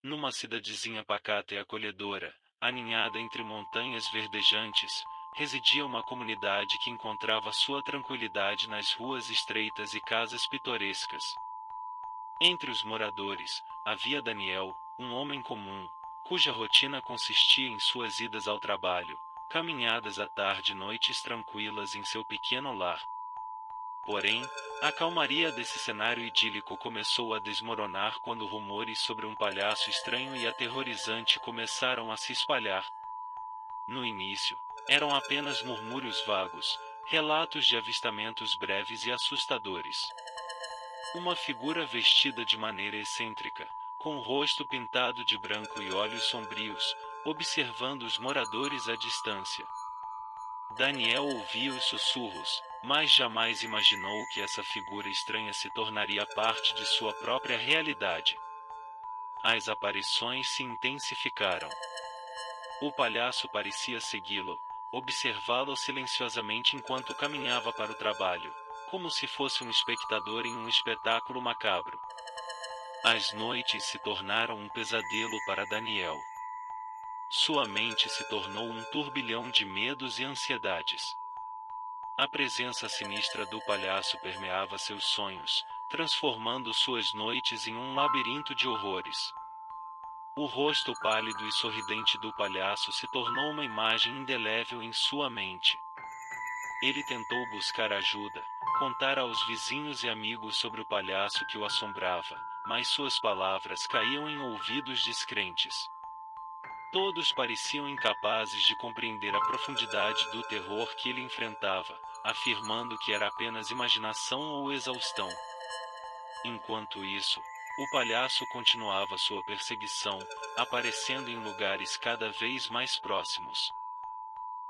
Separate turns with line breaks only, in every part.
Numa cidadezinha pacata e acolhedora, aninhada entre montanhas verdejantes, residia uma comunidade que encontrava sua tranquilidade nas ruas estreitas e casas pitorescas. Entre os moradores, havia Daniel, um homem comum, cuja rotina consistia em suas idas ao trabalho, caminhadas à tarde e noites tranquilas em seu pequeno lar. Porém, a calmaria desse cenário idílico começou a desmoronar quando rumores sobre um palhaço estranho e aterrorizante começaram a se espalhar. No início, eram apenas murmúrios vagos, relatos de avistamentos breves e assustadores. Uma figura vestida de maneira excêntrica, com o rosto pintado de branco e olhos sombrios, observando os moradores à distância. Daniel ouvia os sussurros, mas jamais imaginou que essa figura estranha se tornaria parte de sua própria realidade. As aparições se intensificaram. O palhaço parecia segui-lo, observá-lo silenciosamente enquanto caminhava para o trabalho, como se fosse um espectador em um espetáculo macabro. As noites se tornaram um pesadelo para Daniel. Sua mente se tornou um turbilhão de medos e ansiedades. A presença sinistra do palhaço permeava seus sonhos, transformando suas noites em um labirinto de horrores. O rosto pálido e sorridente do palhaço se tornou uma imagem indelével em sua mente. Ele tentou buscar ajuda, contar aos vizinhos e amigos sobre o palhaço que o assombrava, mas suas palavras caíam em ouvidos descrentes. Todos pareciam incapazes de compreender a profundidade do terror que ele enfrentava, afirmando que era apenas imaginação ou exaustão. Enquanto isso, o palhaço continuava sua perseguição, aparecendo em lugares cada vez mais próximos.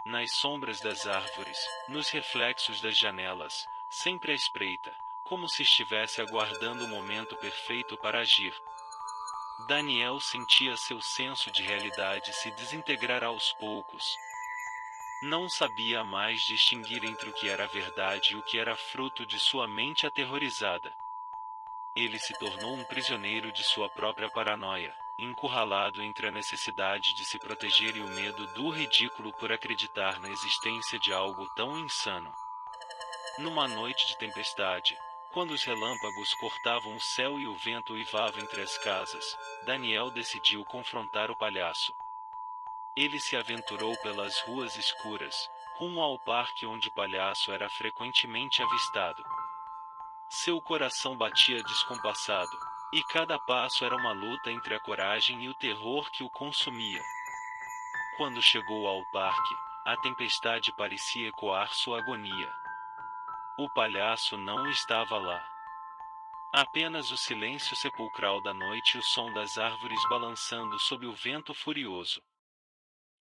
Nas sombras das árvores, nos reflexos das janelas, sempre à espreita, como se estivesse aguardando o momento perfeito para agir. Daniel sentia seu senso de realidade se desintegrar aos poucos. Não sabia mais distinguir entre o que era verdade e o que era fruto de sua mente aterrorizada. Ele se tornou um prisioneiro de sua própria paranoia, encurralado entre a necessidade de se proteger e o medo do ridículo por acreditar na existência de algo tão insano. Numa noite de tempestade, quando os relâmpagos cortavam o céu e o vento uivava entre as casas, Daniel decidiu confrontar o palhaço. Ele se aventurou pelas ruas escuras, rumo ao parque onde o palhaço era frequentemente avistado. Seu coração batia descompassado, e cada passo era uma luta entre a coragem e o terror que o consumia. Quando chegou ao parque, a tempestade parecia ecoar sua agonia. O palhaço não estava lá. Apenas o silêncio sepulcral da noite e o som das árvores balançando sob o vento furioso.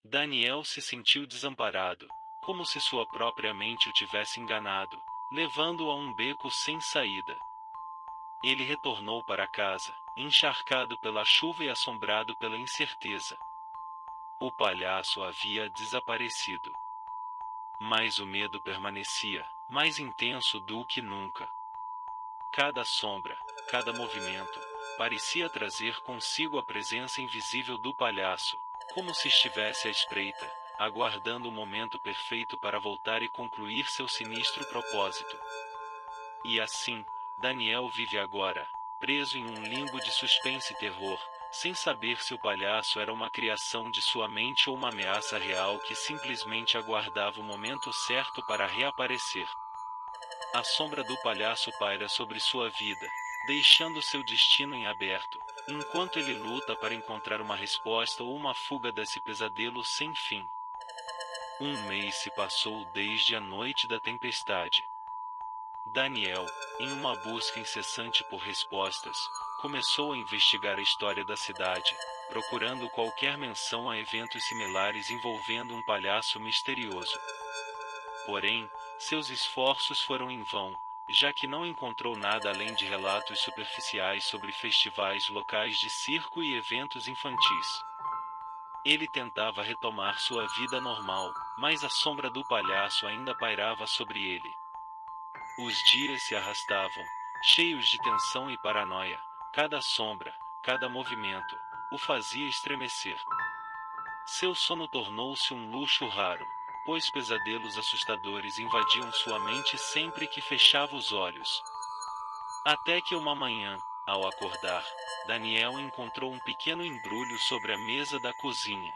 Daniel se sentiu desamparado, como se sua própria mente o tivesse enganado, levando-o a um beco sem saída. Ele retornou para casa, encharcado pela chuva e assombrado pela incerteza. O palhaço havia desaparecido. Mas o medo permanecia, mais intenso do que nunca. Cada sombra, cada movimento, parecia trazer consigo a presença invisível do palhaço, como se estivesse à espreita, aguardando o momento perfeito para voltar e concluir seu sinistro propósito. E assim, Daniel vive agora, preso em um limbo de suspense e terror, sem saber se o palhaço era uma criação de sua mente ou uma ameaça real que simplesmente aguardava o momento certo para reaparecer. A sombra do palhaço paira sobre sua vida, deixando seu destino em aberto, enquanto ele luta para encontrar uma resposta ou uma fuga desse pesadelo sem fim. Um mês se passou desde a noite da tempestade. Daniel, em uma busca incessante por respostas, começou a investigar a história da cidade, procurando qualquer menção a eventos similares envolvendo um palhaço misterioso. Porém, seus esforços foram em vão, já que não encontrou nada além de relatos superficiais sobre festivais locais de circo e eventos infantis. Ele tentava retomar sua vida normal, mas a sombra do palhaço ainda pairava sobre ele. Os dias se arrastavam, cheios de tensão e paranoia, cada sombra, cada movimento, o fazia estremecer. Seu sono tornou-se um luxo raro, pois pesadelos assustadores invadiam sua mente sempre que fechava os olhos. Até que uma manhã, ao acordar, Daniel encontrou um pequeno embrulho sobre a mesa da cozinha.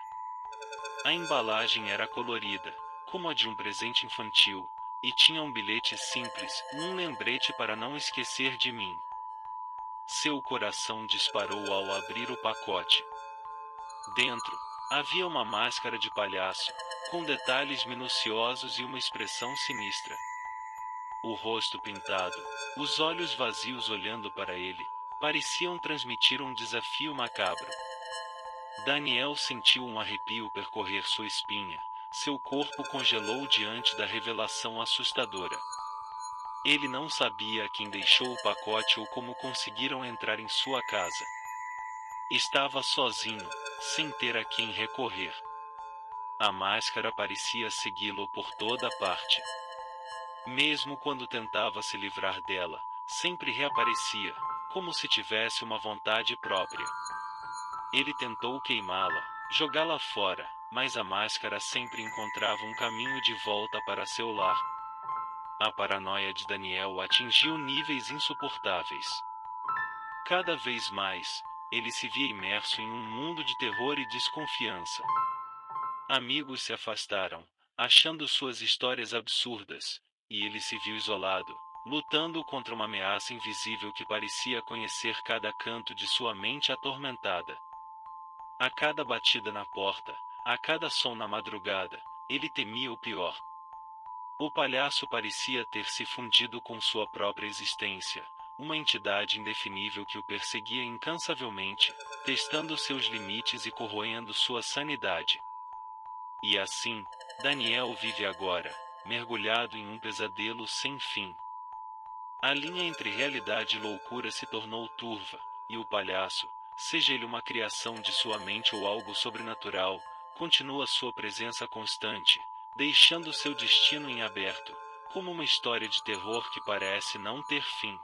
A embalagem era colorida, como a de um presente infantil, e tinha um bilhete simples, um lembrete para não esquecer de mim. Seu coração disparou ao abrir o pacote. Dentro, havia uma máscara de palhaço, com detalhes minuciosos e uma expressão sinistra. O rosto pintado, os olhos vazios olhando para ele, pareciam transmitir um desafio macabro. Daniel sentiu um arrepio percorrer sua espinha, seu corpo congelou diante da revelação assustadora. Ele não sabia quem deixou o pacote ou como conseguiram entrar em sua casa. Estava sozinho, sem ter a quem recorrer. A máscara parecia segui-lo por toda parte. Mesmo quando tentava se livrar dela, sempre reaparecia, como se tivesse uma vontade própria. Ele tentou queimá-la, jogá-la fora, mas a máscara sempre encontrava um caminho de volta para seu lar. A paranoia de Daniel atingiu níveis insuportáveis. Cada vez mais, ele se via imerso em um mundo de terror e desconfiança. Amigos se afastaram, achando suas histórias absurdas, e ele se viu isolado, lutando contra uma ameaça invisível que parecia conhecer cada canto de sua mente atormentada. A cada batida na porta, a cada som na madrugada, ele temia o pior. O palhaço parecia ter se fundido com sua própria existência, uma entidade indefinível que o perseguia incansavelmente, testando seus limites e corroendo sua sanidade. E assim, Daniel vive agora, mergulhado em um pesadelo sem fim. A linha entre realidade e loucura se tornou turva, e o palhaço, seja ele uma criação de sua mente ou algo sobrenatural, continua sua presença constante, deixando seu destino em aberto, como uma história de terror que parece não ter fim.